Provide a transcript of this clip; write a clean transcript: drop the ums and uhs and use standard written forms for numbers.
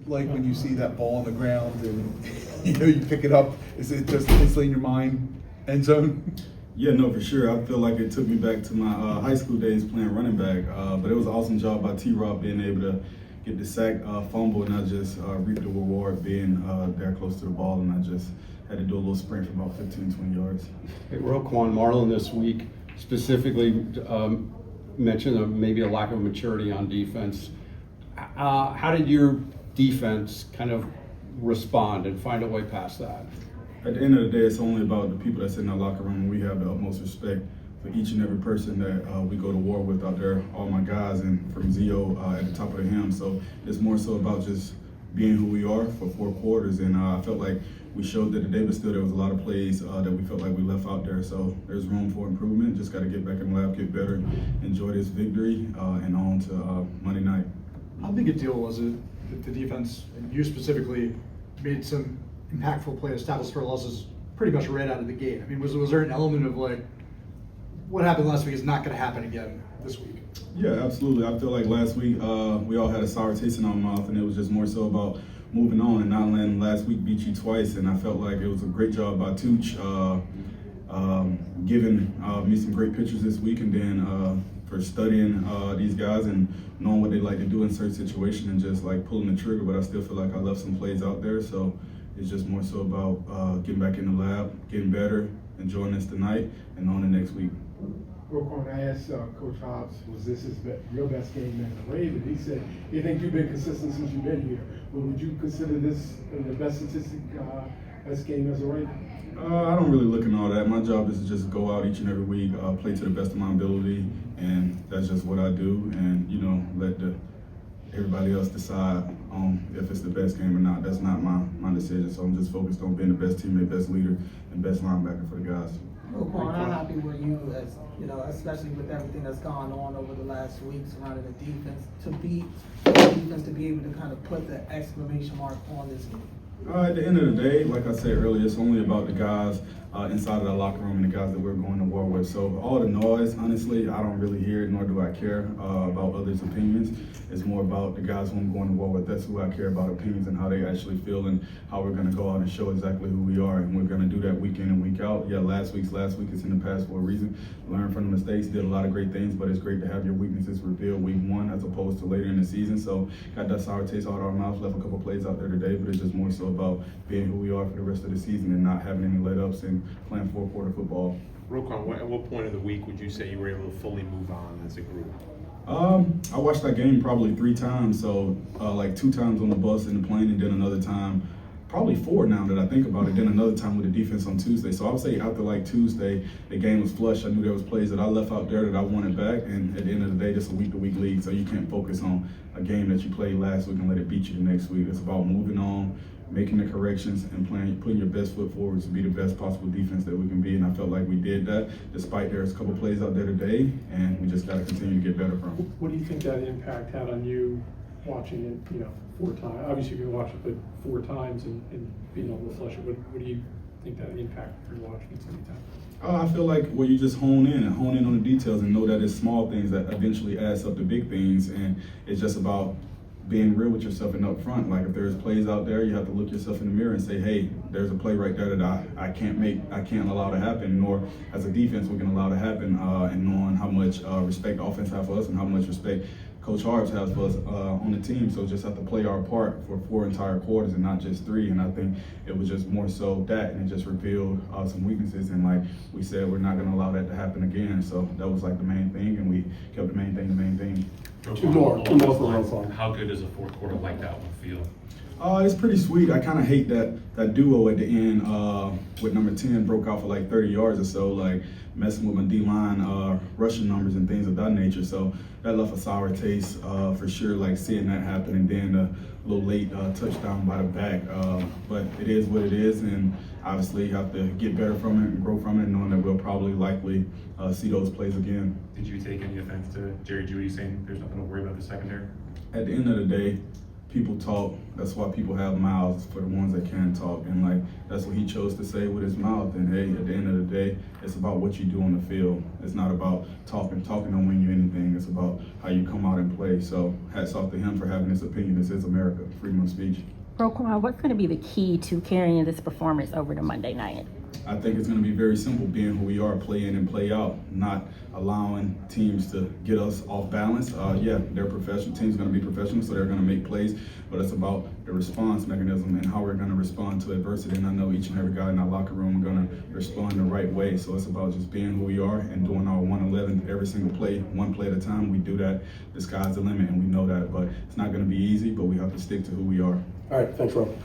Like when you see that ball on the ground and you pick it up, is it just instantly in your mind end zone? Yeah, no, for sure. I feel like it took me back to my high school days playing running back. But it was an awesome job by T-Rob being able to get the sack, fumble, and I just reap the reward being there close to the ball, and I just had to do a little sprint for about 15, 20 yards. Hey, Roquan, Marlon this week specifically mentioned maybe a lack of maturity on defense. How did your defense kind of respond and find a way past that? At the end of the day, it's only about the people that's in our locker room, and we have the utmost respect for each and every person that we go to war with out there, all my guys, and from Zio at the top of the hem. So it's more so about just being who we are for 4 quarters, and I felt like we showed that today, but still there was a lot of plays that we felt like we left out there. So there's room for improvement. Just got to get back in the lab, get better, enjoy this victory, and on to Monday night. How big a deal was it that the defense, and you specifically, made some impactful plays, tackles for losses, pretty much right out of the gate? I mean, was there an element of like, what happened last week is not going to happen again this week? Yeah, absolutely. I feel like last week we all had a sour taste in our mouth, and it was just more so about moving on and not letting last week beat you twice. And I felt like it was a great job by Tooch giving me some great pictures this week, and then for studying these guys and knowing what they like to do in certain situations and just like pulling the trigger. But I still feel like I left some plays out there. So it's just more so about getting back in the lab, getting better, enjoying this tonight, and on to next week. Roquan, I asked Coach Hobbs, was this your best game as a Raven? He said, you think you've been consistent since you've been here. But would you consider this the best statistic, best game as a Raven? I don't really look at all that. My job is to just go out each and every week, play to the best of my ability, and that's just what I do. And, let everybody else decide if it's the best game or not. That's not my decision. So I'm just focused on being the best teammate, best leader, and best linebacker for the guys. Roquan, how happy were you, as especially with everything that's gone on over the last week surrounding the defense, to be able to kind of put the exclamation mark on this game? At the end of the day, like I said earlier, it's only about the guys inside of the locker room and the guys that we're going to war with. So all the noise, honestly, I don't really hear it, nor do I care about others' opinions. It's more about the guys who I'm going to war with. That's who I care about, opinions and how they actually feel and how we're going to go out and show exactly who we are. And we're going to do that week in and week out. Yeah, last week. It's in the past for a reason. Learn from the mistakes, did a lot of great things, but it's great to have your weaknesses revealed week 1 as opposed to later in the season. So got that sour taste out of our mouths, left a couple plays out there today, but it's just more so about being who we are for the rest of the season and not having any let-ups and playing 4-quarter football. Roquan, at what point of the week would you say you were able to fully move on as a group? I watched that game probably 3 times, so like 2 times on the bus in the plane, and then another time, probably 4 now that I think about it, then another time with the defense on Tuesday. So I would say after like Tuesday, the game was flush. I knew there was plays that I left out there that I wanted back, and at the end of the day, it's a week-to-week league, so you can't focus on a game that you played last week and let it beat you the next week. It's about moving on, making the corrections, and putting your best foot forward to be the best possible defense that we can be. And I felt like we did that, despite there's a couple plays out there today, and we just got to continue to get better from it. What do you think that impact had on you watching it, 4 times? Obviously, you can watch it, but 4 times and being able to flush it. What do you think that impact for watching it so many times? I feel like you just hone in on the details and know that it's small things that eventually adds up to big things, and it's just about being real with yourself and up front. Like if there's plays out there, you have to look yourself in the mirror and say, hey, there's a play right there that I can't allow to happen, nor as a defense we can allow to happen, and knowing how much respect the offense has for us and how much respect Coach Harbs has for us on the team. So just have to play our part for 4 entire quarters and not just 3. And I think it was just more so that, and it just revealed some weaknesses. And like we said, we're not going to allow that to happen again. So that was like the main thing, and we kept the main thing the main thing. Two more for Roquan. How good does a 4th quarter like that one feel? It's pretty sweet. I kind of hate that duo at the end with number 10 broke out for like 30 yards or so, like messing with my D-line rushing numbers and things of that nature. So that left a sour taste for sure, like seeing that happen, and then a little late touchdown by the back. But it is what it is, and obviously you have to get better from it and grow from it, knowing that we'll probably likely see those plays again. Did you take any offense to Jerry Jeudy saying there's nothing to worry about the secondary? At the end of the day, people talk. That's why people have mouths, for the ones that can talk. And like, that's what he chose to say with his mouth. And hey, at the end of the day, it's about what you do on the field. It's not about talking. Talking don't win you anything. It's about how you come out and play. So hats off to him for having this opinion. This is America, freedom of speech. Roquan, what's going to be the key to carrying this performance over to Monday night? I think it's going to be very simple, being who we are, play in and play out, not allowing teams to get us off balance. Yeah, they're professional. Teams going to be professional, so they're going to make plays, but it's about the response mechanism and how we're going to respond to adversity. And I know each and every guy in our locker room are going to respond the right way. So it's about just being who we are and doing our 111 every single play, one play at a time. We do that. The sky's the limit, and we know that. But it's not going to be easy, but we have to stick to who we are. All right, thanks, Rob.